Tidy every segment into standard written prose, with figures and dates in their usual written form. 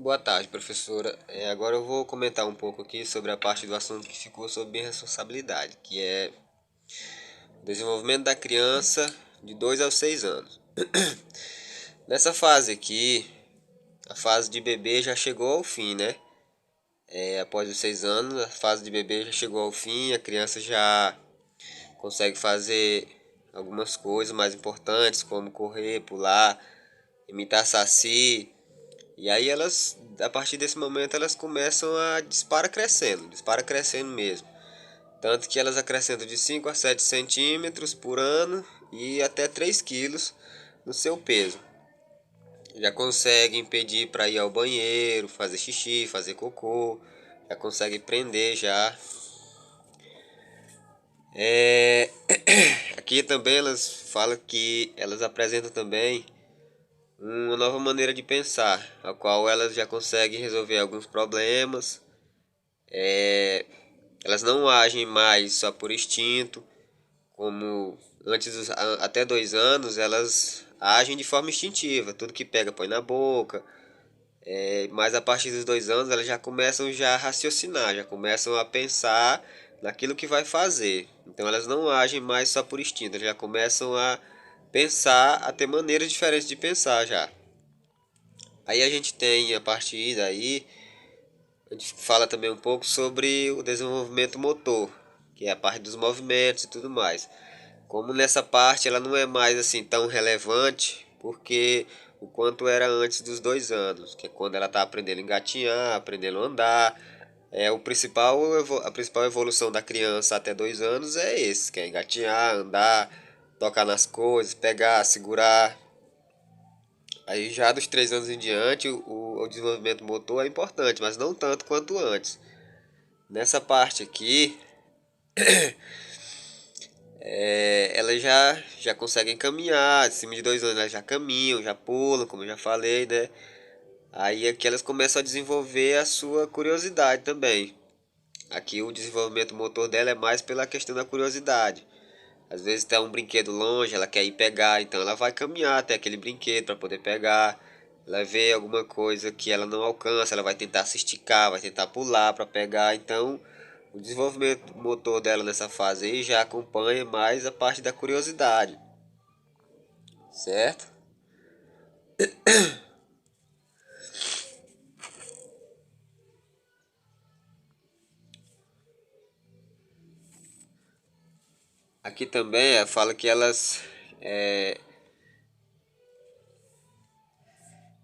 Boa tarde, professora. Agora eu vou comentar um pouco aqui sobre a parte do assunto que ficou sobre responsabilidade, que é o desenvolvimento da criança de 2 aos 6 anos. Nessa fase aqui, a fase de bebê já chegou ao fim, né? Após os 6 anos, a fase de bebê já chegou ao fim, a criança já consegue fazer algumas coisas mais importantes, como correr, pular, imitar saci. E aí elas, a partir desse momento, elas começam a dispara crescendo mesmo. Tanto que elas acrescentam de 5 a 7 centímetros por ano e até 3 quilos no seu peso. Já conseguem pedir para ir ao banheiro, fazer xixi, fazer cocô, já conseguem prender já. É... Aqui também elas falam que elas apresentam também uma nova maneira de pensar, a qual elas já conseguem resolver alguns problemas. Elas não agem mais só por instinto, como antes até 2 anos elas agem de forma instintiva, tudo que pega põe na boca. Mas a partir dos 2 anos elas já começam já a raciocinar, já começam a pensar naquilo que vai fazer. Então elas não agem mais só por instinto, elas já começam a pensar, a ter maneiras diferentes de pensar já. Aí a gente tem a partir daí, a gente fala também um pouco sobre o desenvolvimento motor, que é a parte dos movimentos e tudo mais. Como nessa parte ela não é mais assim tão relevante, porque o quanto era antes dos 2 anos, que é quando ela está aprendendo a engatinhar, aprendendo a andar. A principal evolução da criança até 2 anos é esse, que é engatinhar, andar, tocar nas coisas, pegar, segurar. Aí já dos 3 anos em diante, o desenvolvimento motor é importante, mas não tanto quanto antes. Nessa parte aqui, elas já conseguem caminhar, acima de 2 anos elas já caminham, já pulam, como eu já falei, né? Aí aqui elas começam a desenvolver a sua curiosidade também. Aqui o desenvolvimento motor dela é mais pela questão da curiosidade. Às vezes está um brinquedo longe, ela quer ir pegar, então ela vai caminhar até aquele brinquedo para poder pegar. Ela vê alguma coisa que ela não alcança, ela vai tentar se esticar, vai tentar pular para pegar. Então, o desenvolvimento motor dela nessa fase aí já acompanha mais a parte da curiosidade, certo? Aqui também fala que é,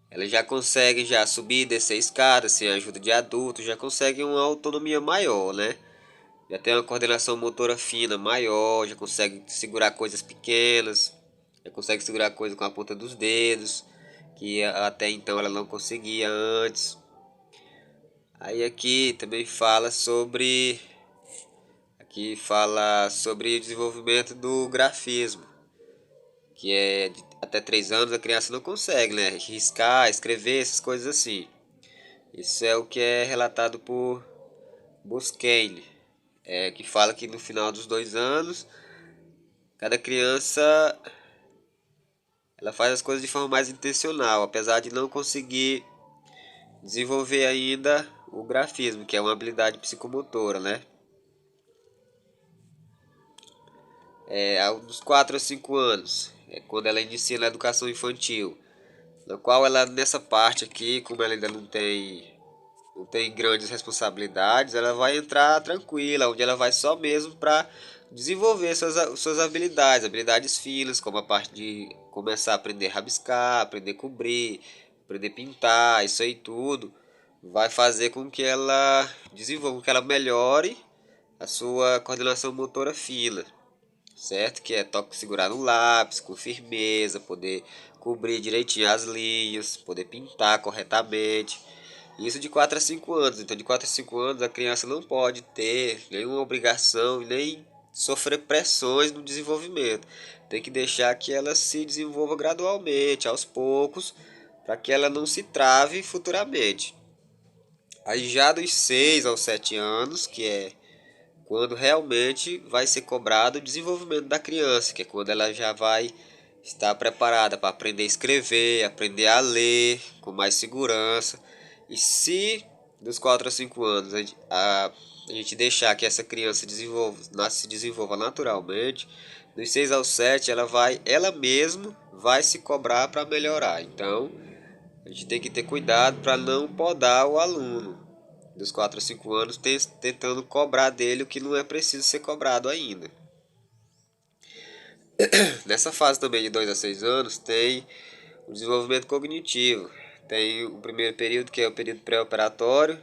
elas já conseguem já subir e descer escadas sem a ajuda de adultos, já conseguem uma autonomia maior, né? Já tem uma coordenação motora fina maior, já consegue segurar coisas pequenas, já consegue segurar coisas com a ponta dos dedos, que até então ela não conseguia antes. Aí aqui fala sobre o desenvolvimento do grafismo, que é até 3 anos a criança não consegue, né? Riscar, escrever, essas coisas assim. Isso é o que é relatado por Buscemi, que fala que no final dos 2 anos cada criança ela faz as coisas de forma mais intencional, apesar de não conseguir desenvolver ainda o grafismo, que é uma habilidade psicomotora, né? Dos 4 a 5 anos, é quando ela inicia na educação infantil, na qual ela nessa parte aqui, como ela ainda não tem grandes responsabilidades, ela vai entrar tranquila, onde ela vai só mesmo para desenvolver suas habilidades finas, como a parte de começar a aprender a rabiscar, aprender a cobrir, aprender a pintar, isso aí tudo vai fazer com que ela desenvolva, com que ela melhore a sua coordenação motora fina, certo? Que é toque segurar no lápis com firmeza, poder cobrir direitinho as linhas, poder pintar corretamente. Isso de 4 a 5 anos. Então, de 4 a 5 anos, a criança não pode ter nenhuma obrigação, nem sofrer pressões no desenvolvimento. Tem que deixar que ela se desenvolva gradualmente, aos poucos, para que ela não se trave futuramente. Aí já dos 6 aos 7 anos, que é quando realmente vai ser cobrado o desenvolvimento da criança, que é quando ela já vai estar preparada para aprender a escrever, aprender a ler com mais segurança. E se dos 4 a 5 anos a gente deixar que essa criança se desenvolva naturalmente, dos 6 aos 7 ela mesma vai se cobrar para melhorar. Então, a gente tem que ter cuidado para não podar o aluno dos 4 a 5 anos, tentando cobrar dele o que não é preciso ser cobrado ainda. Nessa fase também de 2 a 6 anos tem o desenvolvimento cognitivo. Tem o primeiro período, que é o período pré-operatório,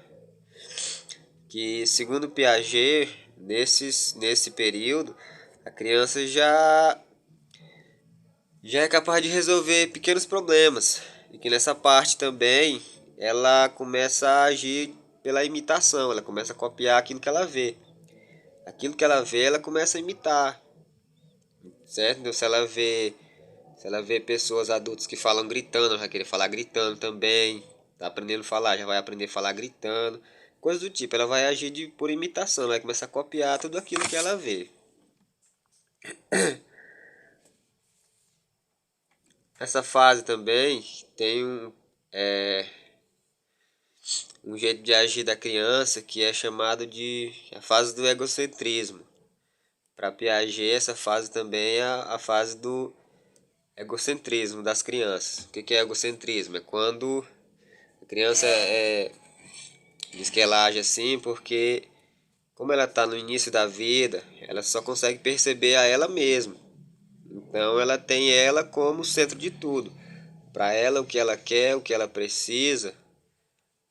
que segundo Piaget, nesse período, a criança já é capaz de resolver pequenos problemas. E que nessa parte também ela começa a agir pela imitação, ela começa a copiar aquilo que ela vê. Aquilo que ela vê, ela começa a imitar, certo? Então, se ela vê pessoas adultas que falam gritando, ela vai querer falar gritando também. Tá aprendendo a falar, já vai aprender a falar gritando. Coisa do tipo, ela vai agir por imitação, vai começar a copiar tudo aquilo que ela vê. Essa fase também tem um jeito de agir da criança que é chamado de a fase do egocentrismo. Para Piaget, essa fase também é a fase do egocentrismo das crianças. O que é egocentrismo? É quando a criança diz que ela age assim porque, como ela está no início da vida, ela só consegue perceber a ela mesma. Então ela tem ela como centro de tudo. Para ela, o que ela quer, o que ela precisa,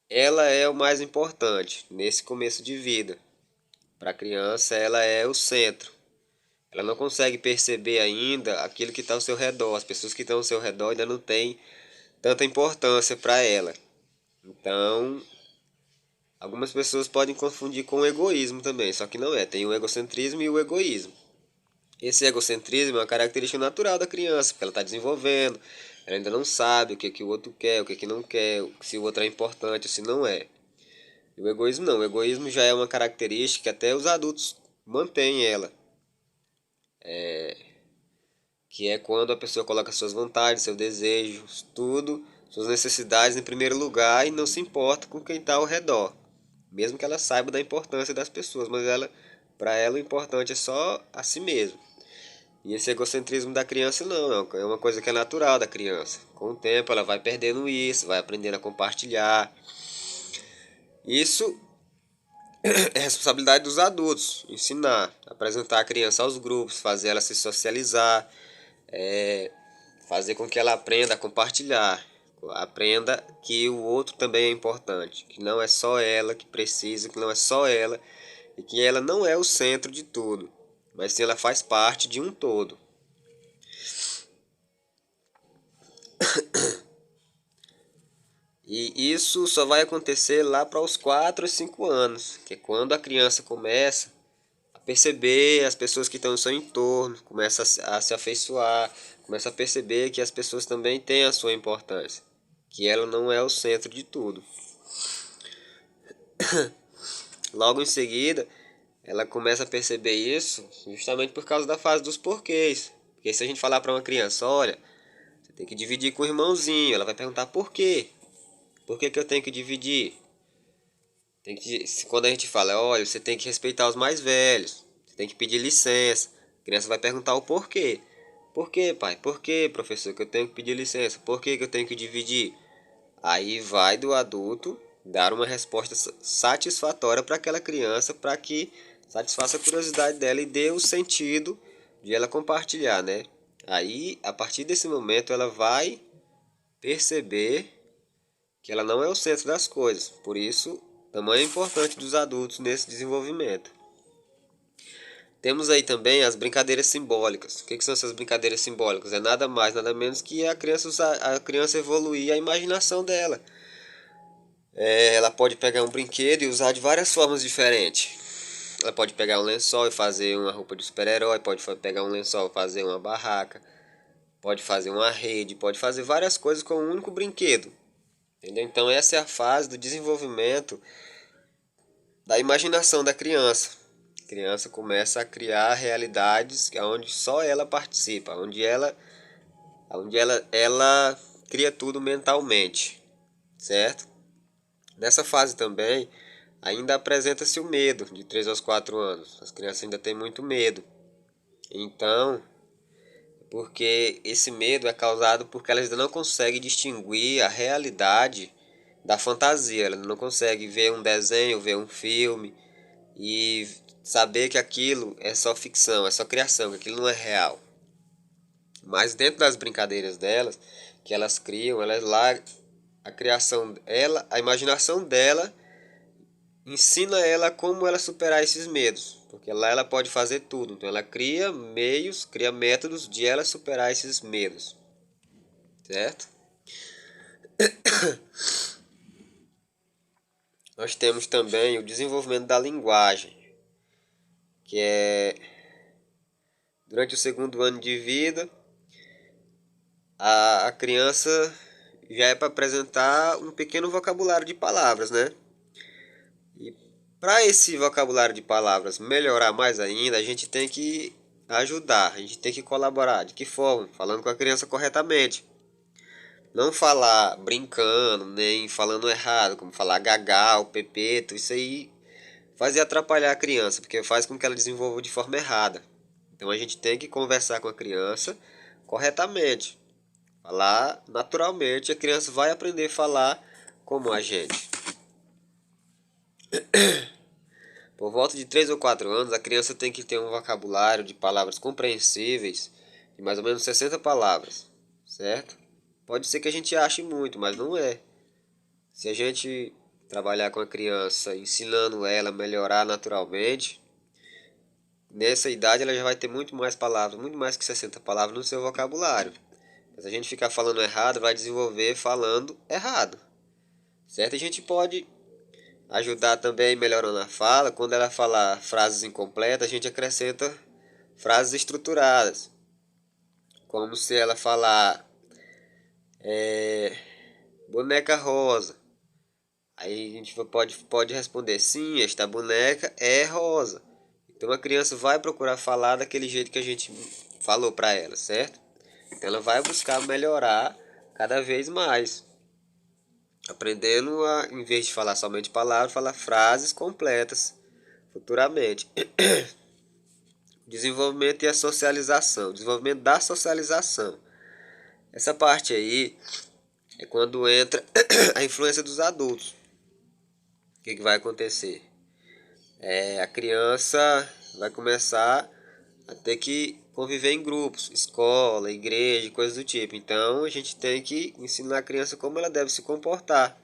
ela é o mais importante nesse começo de vida. Para a criança, ela é o centro. Ela não consegue perceber ainda aquilo que está ao seu redor. As pessoas que estão ao seu redor ainda não têm tanta importância para ela. Então, algumas pessoas podem confundir com o egoísmo também, só que não é. Tem o egocentrismo e o egoísmo. Esse egocentrismo é uma característica natural da criança, porque ela está desenvolvendo, ela ainda não sabe o que, que o outro quer, o que, que não quer, se o outro é importante ou se não é. E o egoísmo não, o egoísmo já é uma característica que até os adultos mantêm ela, que é quando a pessoa coloca suas vontades, seus desejos, tudo, suas necessidades em primeiro lugar e não se importa com quem está ao redor. Mesmo que ela saiba da importância das pessoas, mas para ela o importante é só a si mesmo. E esse egocentrismo da criança não, é uma coisa que é natural da criança. Com o tempo ela vai perdendo isso, vai aprendendo a compartilhar. Isso é responsabilidade dos adultos, ensinar, apresentar a criança aos grupos, fazer ela se socializar, fazer com que ela aprenda a compartilhar, aprenda que o outro também é importante, que não é só ela que precisa, que não é só ela e que ela não é o centro de tudo, mas sim ela faz parte de um todo. E isso só vai acontecer lá para os 4 ou 5 anos, que é quando a criança começa a perceber as pessoas que estão no seu entorno, começa a se afeiçoar, começa a perceber que as pessoas também têm a sua importância, que ela não é o centro de tudo. Logo em seguida, ela começa a perceber isso justamente por causa da fase dos porquês. Porque se a gente falar para uma criança, olha, você tem que dividir com o irmãozinho, ela vai perguntar por quê? Por que, que eu tenho que dividir? Quando a gente fala, olha, você tem que respeitar os mais velhos, você tem que pedir licença. A criança vai perguntar o porquê. Por quê, pai? Por que, professor, que eu tenho que pedir licença? Por que, que eu tenho que dividir? Aí vai do adulto dar uma resposta satisfatória para aquela criança, para que satisfaça a curiosidade dela e dê o sentido de ela compartilhar, né? Aí, a partir desse momento, ela vai perceber que ela não é o centro das coisas. Por isso, tamanho importante dos adultos nesse desenvolvimento. Temos aí também as brincadeiras simbólicas. O que são essas brincadeiras simbólicas? É nada mais, nada menos que a criança evoluir a imaginação dela. Ela pode pegar um brinquedo e usar de várias formas diferentes. Ela pode pegar um lençol e fazer uma roupa de super-herói, pode pegar um lençol e fazer uma barraca, pode fazer uma rede, pode fazer várias coisas com um único brinquedo. Entendeu? Então essa é a fase do desenvolvimento da imaginação da criança. A criança começa a criar realidades onde só ela participa, onde ela cria tudo mentalmente, certo? Nessa fase também, ainda apresenta-se o medo de 3 aos 4 anos. As crianças ainda têm muito medo. Então, porque esse medo é causado porque elas ainda não conseguem distinguir a realidade da fantasia. Elas não conseguem ver um desenho, ver um filme e saber que aquilo é só ficção, é só criação, que aquilo não é real. Mas dentro das brincadeiras delas, que elas criam, elas lá a criação, ela, a imaginação dela ensina ela como ela superar esses medos, porque lá ela pode fazer tudo. Então ela cria meios, cria métodos de ela superar esses medos, certo? Nós temos também o desenvolvimento da linguagem, que é durante o segundo ano de vida, a criança já é para apresentar um pequeno vocabulário de palavras, né? E para esse vocabulário de palavras melhorar mais ainda, a gente tem que ajudar, a gente tem que colaborar. De que forma? Falando com a criança corretamente. Não falar brincando, nem falando errado, como falar gagal, pepeto, isso aí faz atrapalhar a criança, porque faz com que ela desenvolva de forma errada. Então a gente tem que conversar com a criança corretamente. Falar naturalmente, a criança vai aprender a falar como a gente. Por volta de 3 ou 4 anos, a criança tem que ter um vocabulário de palavras compreensíveis de mais ou menos 60 palavras, certo? Pode ser que a gente ache muito, mas não é. Se a gente trabalhar com a criança, ensinando ela a melhorar naturalmente, nessa idade ela já vai ter muito mais palavras, muito mais que 60 palavras no seu vocabulário. Mas a gente ficar falando errado, vai desenvolver falando errado, certo? A gente pode ajudar também melhorando a fala. Quando ela falar frases incompletas, a gente acrescenta frases estruturadas. Como se ela falar boneca rosa. Aí a gente pode responder sim, esta boneca é rosa. Então a criança vai procurar falar daquele jeito que a gente falou para ela, certo? Então ela vai buscar melhorar cada vez mais. Aprendendo a, em vez de falar somente palavras, falar frases completas futuramente. Desenvolvimento e a socialização. Desenvolvimento da socialização. Essa parte aí é quando entra a influência dos adultos. O que vai acontecer? A criança vai começar a ter que conviver em grupos, escola, igreja, coisas do tipo. Então a gente tem que ensinar a criança como ela deve se comportar.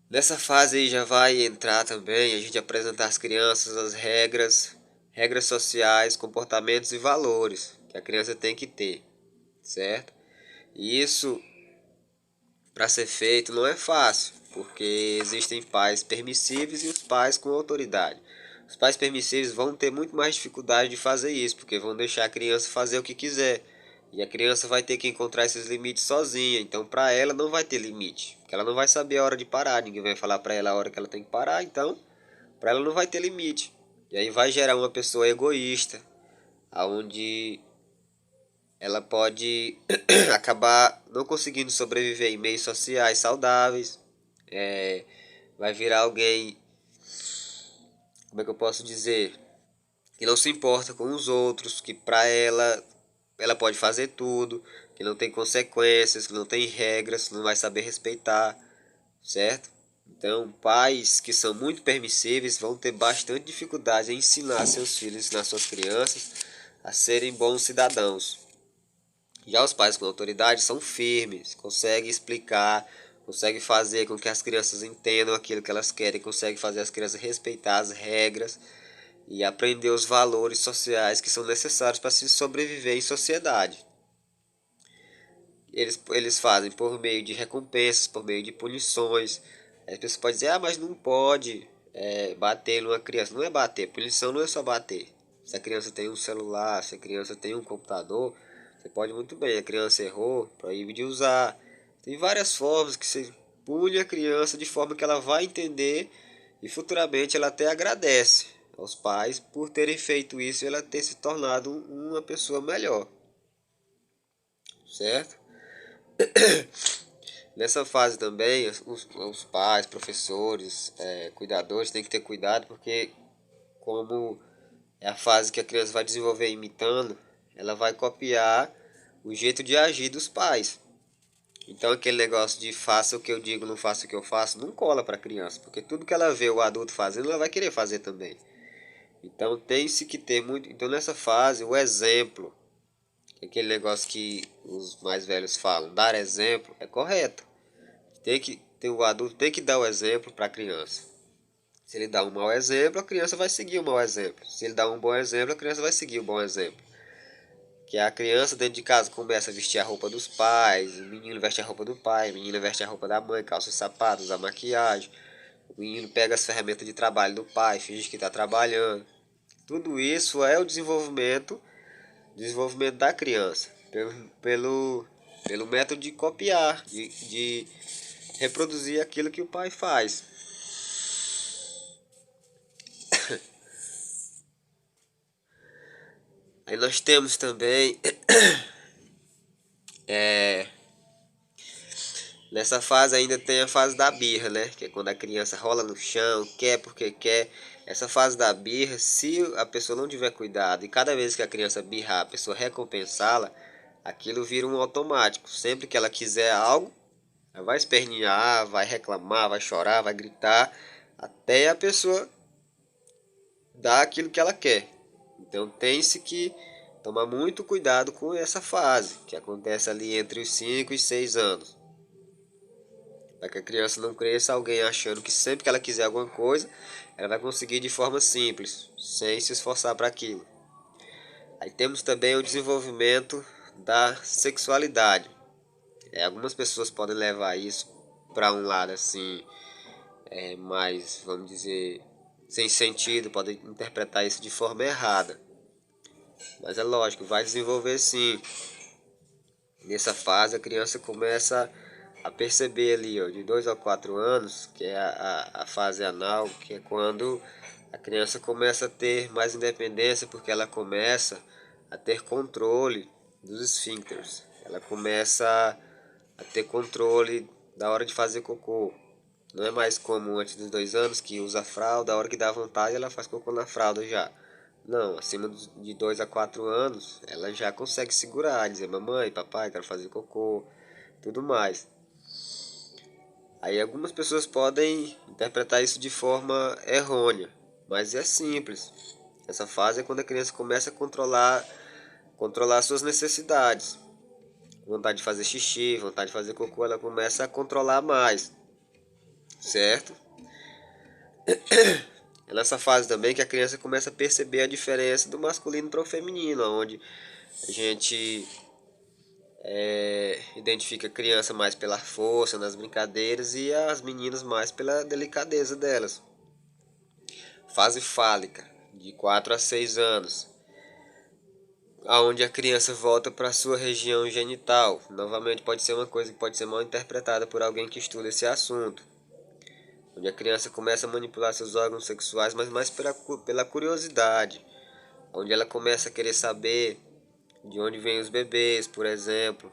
Nessa fase aí já vai entrar também a gente apresentar às crianças as regras sociais, comportamentos e valores que a criança tem que ter, certo? E isso, para ser feito, não é fácil, porque existem pais permissivos e os pais com autoridade. Os pais permissivos vão ter muito mais dificuldade de fazer isso, porque vão deixar a criança fazer o que quiser. E a criança vai ter que encontrar esses limites sozinha. Então, para ela, não vai ter limite. Porque ela não vai saber a hora de parar. Ninguém vai falar para ela a hora que ela tem que parar. Então, para ela não vai ter limite. E aí vai gerar uma pessoa egoísta, onde ela pode acabar não conseguindo sobreviver em meios sociais saudáveis. Vai virar alguém, como é que eu posso dizer, que não se importa com os outros, que para ela pode fazer tudo, que não tem consequências, que não tem regras, que não vai saber respeitar, certo? Então, pais que são muito permissíveis vão ter bastante dificuldade em ensinar seus filhos, ensinar suas crianças a serem bons cidadãos. Já os pais com autoridade são firmes, conseguem explicar, conseguem fazer com que as crianças entendam aquilo que elas querem, conseguem fazer as crianças respeitar as regras e aprender os valores sociais que são necessários para se sobreviver em sociedade. Eles fazem por meio de recompensas, por meio de punições. As pessoas podem dizer, mas não pode bater numa criança. Não é bater, punição não é só bater. Se a criança tem um celular, se a criança tem um computador, você pode muito bem. A criança errou, proíbe de usar. Tem várias formas que você pune a criança de forma que ela vai entender e futuramente ela até agradece aos pais por terem feito isso e ela ter se tornado uma pessoa melhor, certo? Nessa fase também, os pais, professores, cuidadores têm que ter cuidado, porque como é a fase que a criança vai desenvolver imitando, ela vai copiar o jeito de agir dos pais. Então aquele negócio de faça o que eu digo, não faça o que eu faço, não cola para a criança, porque tudo que ela vê o adulto fazendo, ela vai querer fazer também. Então tem-se que ter muito. Então nessa fase, o exemplo, aquele negócio que os mais velhos falam, dar exemplo, é correto. O adulto tem que dar o exemplo para a criança. Se ele dá um mau exemplo, a criança vai seguir o mau exemplo. Se ele dá um bom exemplo, a criança vai seguir o bom exemplo. Que a criança dentro de casa começa a vestir a roupa dos pais, o menino veste a roupa do pai, a menina veste a roupa da mãe, calça os sapatos, a maquiagem. O menino pega as ferramentas de trabalho do pai, finge que está trabalhando. Tudo isso é o desenvolvimento da criança, pelo método de copiar, de reproduzir aquilo que o pai faz. Aí nós temos também, nessa fase ainda tem a fase da birra, né? Que é quando a criança rola no chão, quer porque quer. Essa fase da birra, se a pessoa não tiver cuidado e cada vez que a criança birrar, a pessoa recompensá-la, aquilo vira um automático. Sempre que ela quiser algo, ela vai espernear, vai reclamar, vai chorar, vai gritar, até a pessoa dar aquilo que ela quer. Então tem-se que tomar muito cuidado com essa fase, que acontece ali entre os 5 e 6 anos. Para que a criança não cresça alguém achando que sempre que ela quiser alguma coisa, ela vai conseguir de forma simples, sem se esforçar para aquilo. Aí temos também o desenvolvimento da sexualidade. Algumas pessoas podem levar isso para um lado assim, mais, vamos dizer, sem sentido, podem interpretar isso de forma errada. Mas é lógico, vai desenvolver sim. Nessa fase a criança começa a perceber ali, ó, de 2 a 4 anos, que é a fase anal, que é quando a criança começa a ter mais independência, porque ela começa a ter controle dos esfíncteres. Ela começa a ter controle da hora de fazer cocô. Não é mais como antes dos 2 anos, que usa fralda, a hora que dá vontade ela faz cocô na fralda já. Não, acima de 2 a 4 anos, ela já consegue segurar, dizer mamãe, papai, quero fazer cocô, tudo mais. Aí algumas pessoas podem interpretar isso de forma errônea, mas é simples. Essa fase é quando a criança começa a controlar suas necessidades. Vontade de fazer xixi, vontade de fazer cocô, ela começa a controlar mais, certo? É nessa fase também que a criança começa a perceber a diferença do masculino para o feminino, onde a gente identifica a criança mais pela força nas brincadeiras e as meninas mais pela delicadeza delas. Fase fálica, de 4 a 6 anos, aonde a criança volta para sua região genital. Novamente pode ser uma coisa que pode ser mal interpretada por alguém que estuda esse assunto. Onde a criança começa a manipular seus órgãos sexuais, mas mais pela curiosidade. Onde ela começa a querer saber de onde vêm os bebês, por exemplo.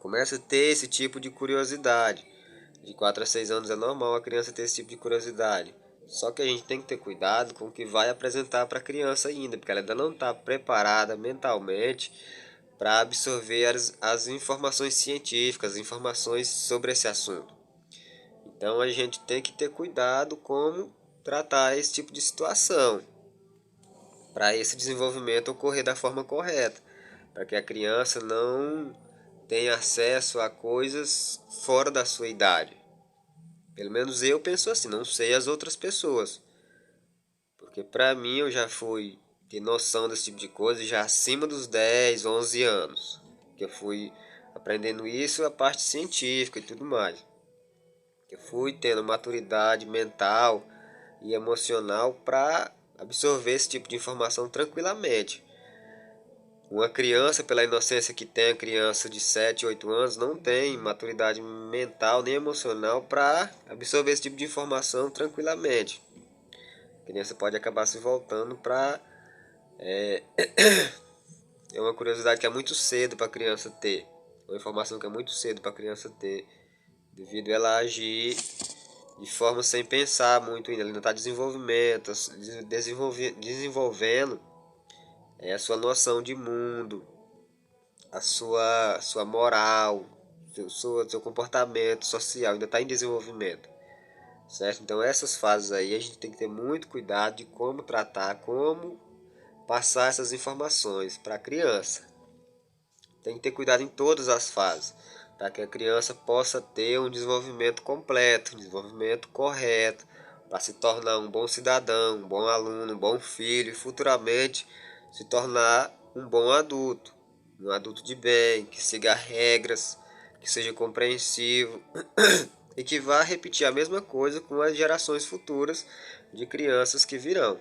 Começa a ter esse tipo de curiosidade. De 4 a 6 anos é normal a criança ter esse tipo de curiosidade. Só que a gente tem que ter cuidado com o que vai apresentar para a criança ainda, porque ela ainda não está preparada mentalmente para absorver as informações científicas, as informações sobre esse assunto. Então a gente tem que ter cuidado como tratar esse tipo de situação, para esse desenvolvimento ocorrer da forma correta, para que a criança não tenha acesso a coisas fora da sua idade. Pelo menos eu penso assim, não sei as outras pessoas. Porque pra mim eu já fui ter noção desse tipo de coisa já acima dos 10, 11 anos. Que eu fui aprendendo isso, a parte científica e tudo mais. Eu fui tendo maturidade mental e emocional para absorver esse tipo de informação tranquilamente. Uma criança, pela inocência que tem, a criança de 7, 8 anos, não tem maturidade mental nem emocional para absorver esse tipo de informação tranquilamente. A criança pode acabar se voltando para. É uma curiosidade que é muito cedo para a criança ter. Uma informação que é muito cedo para a criança ter. devido a ela agir de forma sem pensar muito ainda. Ela ainda está desenvolvendo a sua noção de mundo, a sua moral, seu comportamento social, ainda está em desenvolvimento, certo? Então essas fases aí a gente tem que ter muito cuidado de como tratar, como passar essas informações para a criança. Tem que ter cuidado em todas as fases, para que a criança possa ter um desenvolvimento completo, um desenvolvimento correto, para se tornar um bom cidadão, um bom aluno, um bom filho e futuramente se tornar um bom adulto, um adulto de bem, que siga regras, que seja compreensivo e que vá repetir a mesma coisa com as gerações futuras de crianças que virão.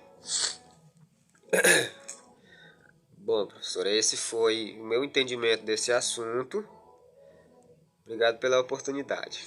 Bom, professor, esse foi o meu entendimento desse assunto. Obrigado pela oportunidade.